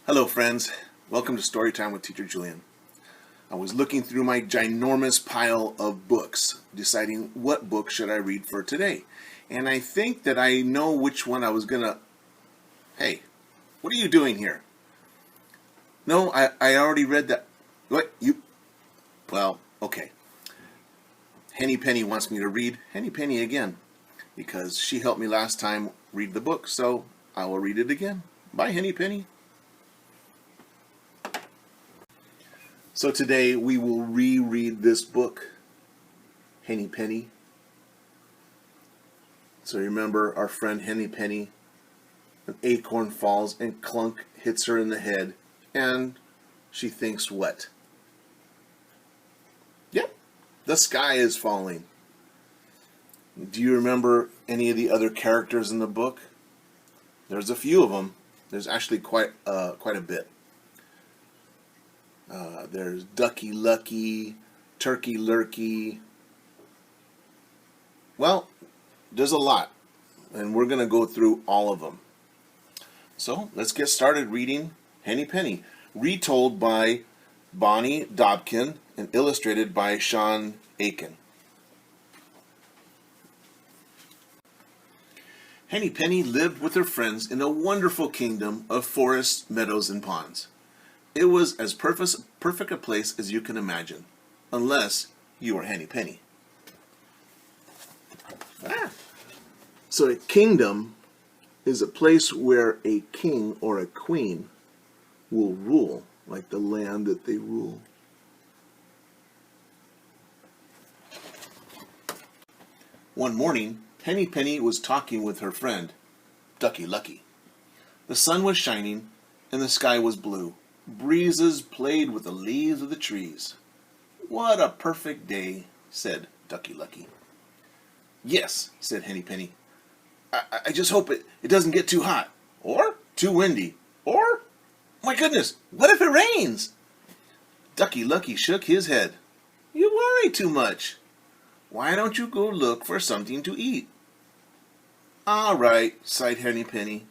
Hello friends, welcome to Storytime with Teacher Julian. I was looking through my ginormous pile of books, deciding what book should I read for today. And I think that I know which one I was gonna... Hey, what are you doing here? No, I already read that. What? You... Well, okay. Henny Penny wants me to read Henny Penny again, because she helped me last time read the book, so I will read it again. Bye, Henny Penny. So today we will reread this book, Henny Penny. So remember our friend Henny Penny. An acorn falls and clunk hits her in the head, and she thinks what? Yep, the sky is falling. Do you remember any of the other characters in the book? There's a few of them. There's actually quite a bit. There's Ducky Lucky, Turkey Lurkey. Well, there's a lot, and we're going to go through all of them. So let's get started reading Henny Penny, retold by Bonnie Dobkin and illustrated by Sean Aiken. Henny Penny lived with her friends in a wonderful kingdom of forests, meadows, and ponds. It was as perfect a place as you can imagine, unless you are Henny Penny. So a kingdom is a place where a king or a queen will rule, like the land that they rule. One morning, Henny Penny was talking with her friend, Ducky Lucky. The sun was shining, and the sky was blue. Breezes played with the leaves of the trees. "What a perfect day," said Ducky Lucky. "Yes," said Henny Penny. I just hope it doesn't get too hot, or too windy, or, my goodness, what if it rains?" Ducky Lucky shook his head. "You worry too much. Why don't you go look for something to eat?" "All right," sighed Henny Penny.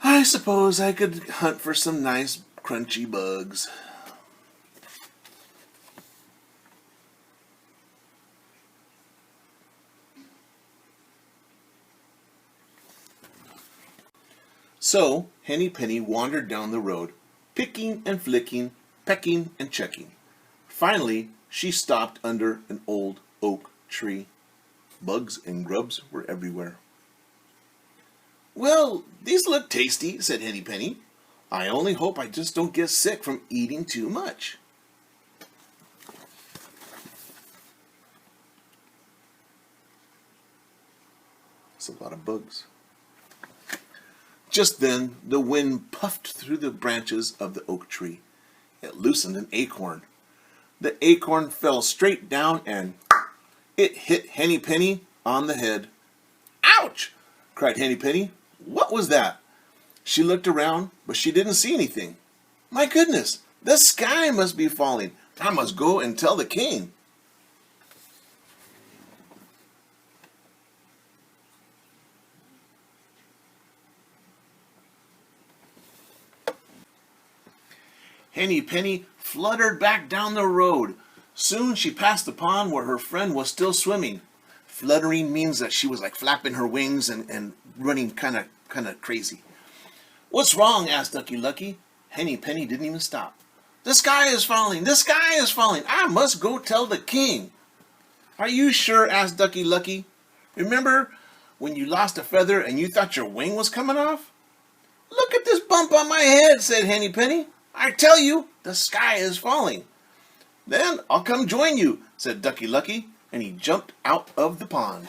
"I suppose I could hunt for some nice crunchy bugs." So Henny Penny wandered down the road, picking and flicking, pecking and checking. Finally, she stopped under an old oak tree. Bugs and grubs were everywhere. "Well, these look tasty," said Henny Penny. "I only hope I just don't get sick from eating too much." That's a lot of bugs. Just then, the wind puffed through the branches of the oak tree. It loosened an acorn. The acorn fell straight down and it hit Henny Penny on the head. "Ouch!" cried Henny Penny. "What was that?" She looked around, but she didn't see anything. "My goodness, the sky must be falling. I must go and tell the king." Henny Penny fluttered back down the road. Soon she passed the pond where her friend was still swimming. Fluttering means that she was like flapping her wings and running kind of crazy. "What's wrong?" asked Ducky Lucky. Henny Penny didn't even stop. "The sky is falling! The sky is falling! I must go tell the king." "Are you sure?" asked Ducky Lucky. "Remember when you lost a feather and you thought your wing was coming off?" "Look at this bump on my head," said Henny Penny. "I tell you, the sky is falling." "Then I'll come join you," said Ducky Lucky, and he jumped out of the pond.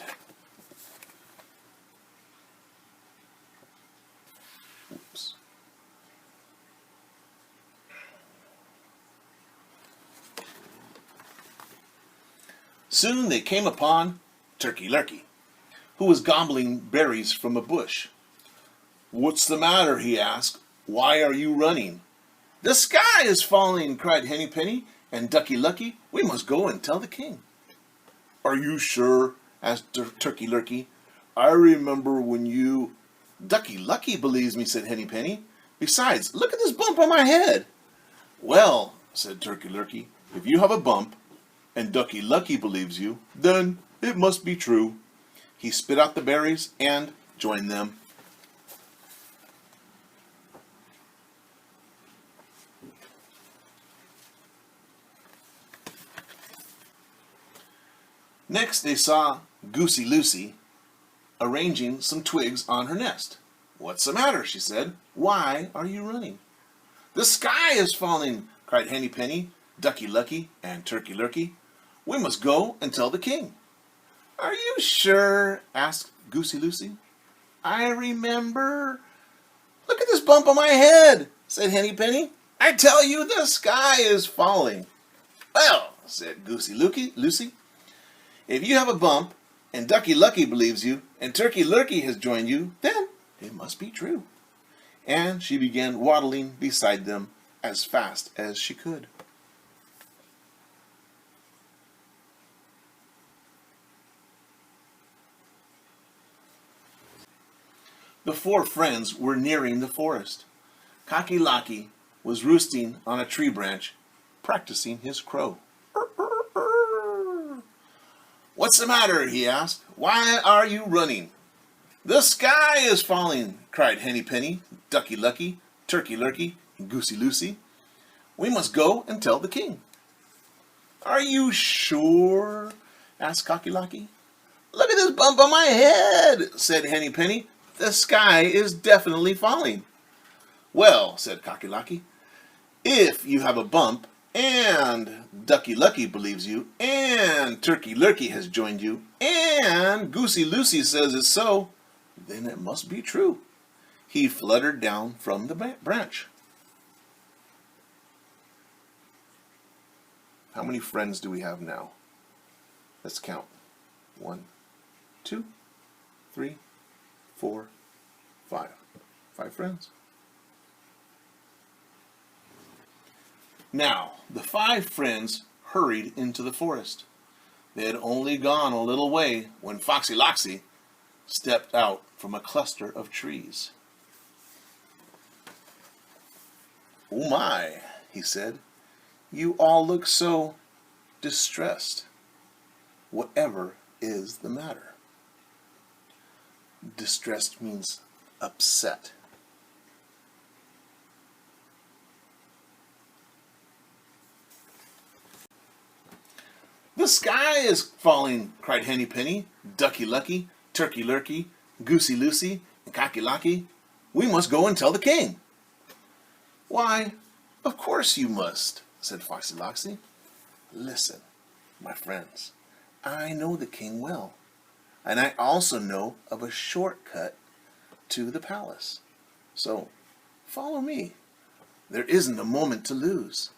Oops. Soon they came upon Turkey Lurkey, who was gobbling berries from a bush. "What's the matter?" he asked. "Why are you running?" "The sky is falling," cried Henny Penny and Ducky Lucky. "We must go and tell the king." "Are you sure?" asked Turkey Lurkey. "I remember when you..." "Ducky Lucky believes me," said Henny Penny. Besides, look at this bump on my head. Well, said Turkey Lurkey, if you have a bump and Ducky Lucky believes you, then it must be true. He spit out the berries and joined them. Next, they saw Goosey Lucy arranging some twigs on her nest. What's the matter? She said. Why are you running? The sky is falling, cried Henny Penny, Ducky Lucky, and Turkey Lurkey. We must go and tell the king. Are you sure? Asked Goosey Lucy. I remember. Look at this bump on my head, said Henny Penny. I tell you, the sky is falling. Well, said Goosey Lucy, if you have a bump, and Ducky Lucky believes you, and Turkey Lurkey has joined you, then it must be true. And she began waddling beside them as fast as she could. The four friends were nearing the forest. Cocky Locky was roosting on a tree branch, practicing his crow. What's the matter? He asked. Why are you running? The sky is falling, cried Henny Penny, Ducky Lucky, Turkey Lurkey, and Goosey Lucy. We must go and tell the king. Are you sure? Asked Cocky Locky. Look at this bump on my head, said Henny Penny. The sky is definitely falling. Well, said Cocky Locky, if you have a bump, and Ducky Lucky believes you, and Turkey Lurkey has joined you, and Goosey Lucy says it's so, then it must be true. He fluttered down from the branch. How many friends do we have now? Let's count. 1, 2, 3, 4, 5. 5 friends. Now, the 5 friends hurried into the forest. They had only gone a little way when Foxy Loxy stepped out from a cluster of trees. Oh my, he said, you all look so distressed. Whatever is the matter? Distressed means upset. The sky is falling, cried Henny Penny, Ducky Lucky, Turkey Lurkey, Goosey Lucy, and Cocky Locky. We must go and tell the king. Why, of course you must, said Foxy Loxy. Listen, my friends, I know the king well, and I also know of a shortcut to the palace. So, follow me. There isn't a moment to lose.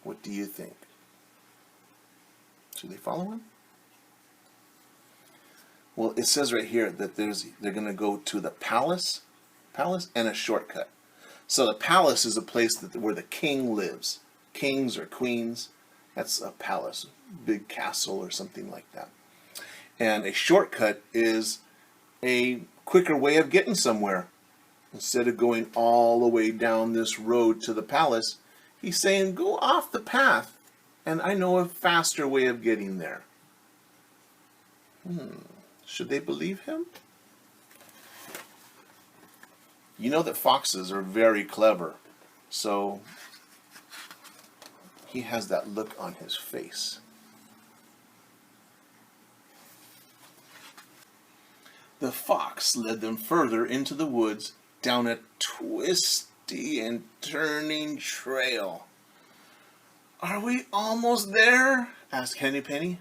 What do you think? Should they follow him? Well, it says right here that they're going to go to the palace and a shortcut. So the palace is a place where the king lives. Kings or queens, that's a palace, big castle or something like that. And a shortcut is a quicker way of getting somewhere. Instead of going all the way down this road to the palace, he's saying, go off the path, and I know a faster way of getting there. Should they believe him? You know that foxes are very clever, so he has that look on his face. The fox led them further into the woods down a twisty and turning trail. Are we almost there? Asked Henny Penny.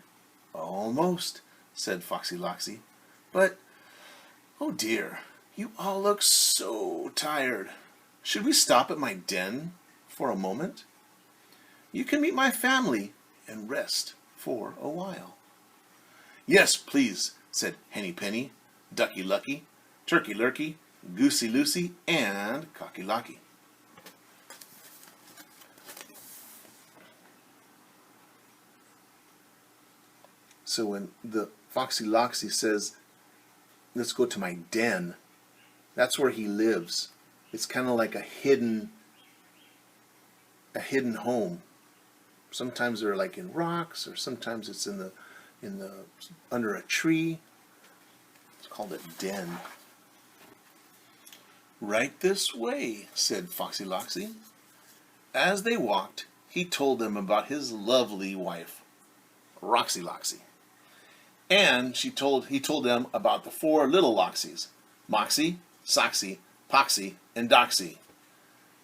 Almost, said Foxy Loxy. But, oh dear, you all look so tired. Should we stop at my den for a moment? You can meet my family and rest for a while. Yes, please, said Henny Penny, Ducky Lucky, Turkey Lurkey, Goosey Lucy, and Cocky Locky. So when the Foxy Loxy says, let's go to my den. That's where he lives. It's kind of like a hidden home. Sometimes they're like in rocks, or sometimes it's in the under a tree. It's called a den. Right this way, said Foxy Loxy. As they walked, he told them about his lovely wife, Roxy Loxy. And he told them about the 4 little Loxies, Moxie, Soxy, Poxy, and Doxy.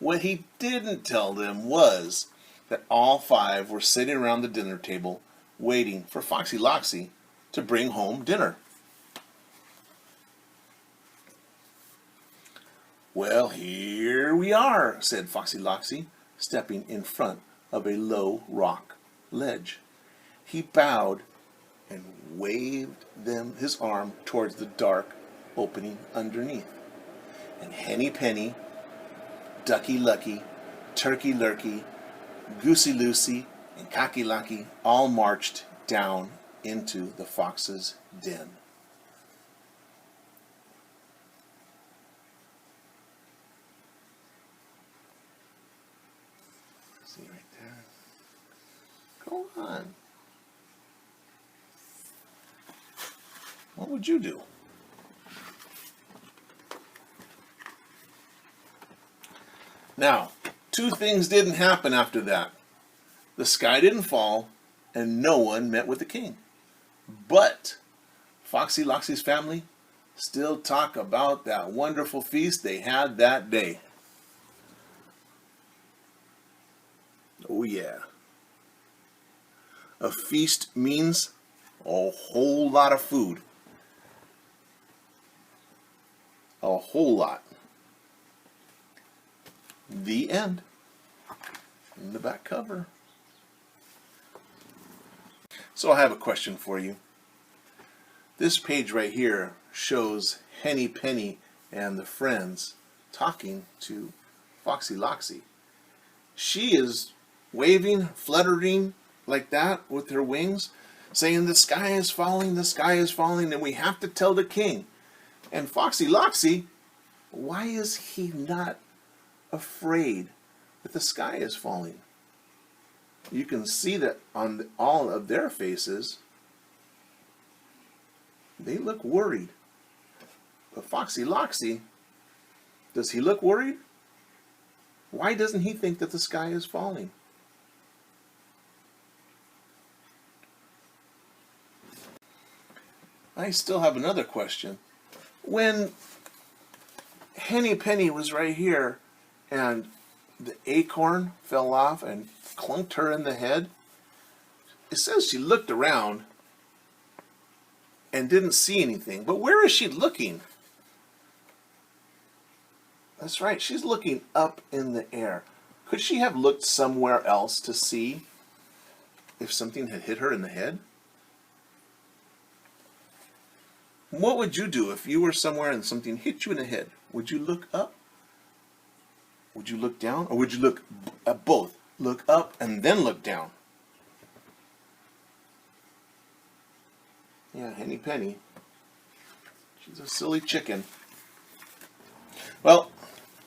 What he didn't tell them was that all 5 were sitting around the dinner table waiting for Foxy Loxy to bring home dinner. Well, here we are, said Foxy Loxy, stepping in front of a low rock ledge. He bowed and waved them his arm towards the dark opening underneath. And Henny Penny, Ducky Lucky, Turkey Lurkey, Goosey Loosey, and Cocky Locky all marched down into the fox's den. See right there? Go on. What would you do? Now, 2 things didn't happen after that. The sky didn't fall, and no one met with the king. But Foxy Loxy's family still talk about that wonderful feast they had that day. Oh yeah. A feast means a whole lot of food. A whole lot. The end. In the back cover. So I have a question for you. This page right here shows Henny Penny and the friends talking to Foxy Loxy. She is waving, fluttering like that with her wings, saying the sky is falling, and we have to tell the king. And Foxy Loxy, why is he not afraid that the sky is falling? You can see that on all of their faces, they look worried. But Foxy Loxy, does he look worried? Why doesn't he think that the sky is falling? I still have another question. When Henny Penny was right here and the acorn fell off and clunked her in the head, it says she looked around and didn't see anything. But where is she looking? That's right, she's looking up in the air. Could she have looked somewhere else to see if something had hit her in the head? What would you do if you were somewhere and something hit you in the head? Would you look up? Would you look down? Or would you look at both? Look up and then look down? Yeah, Henny Penny. She's a silly chicken. Well,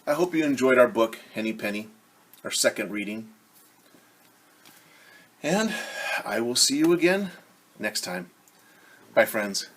I hope you enjoyed our book, Henny Penny, our second reading. And I will see you again next time. Bye, friends.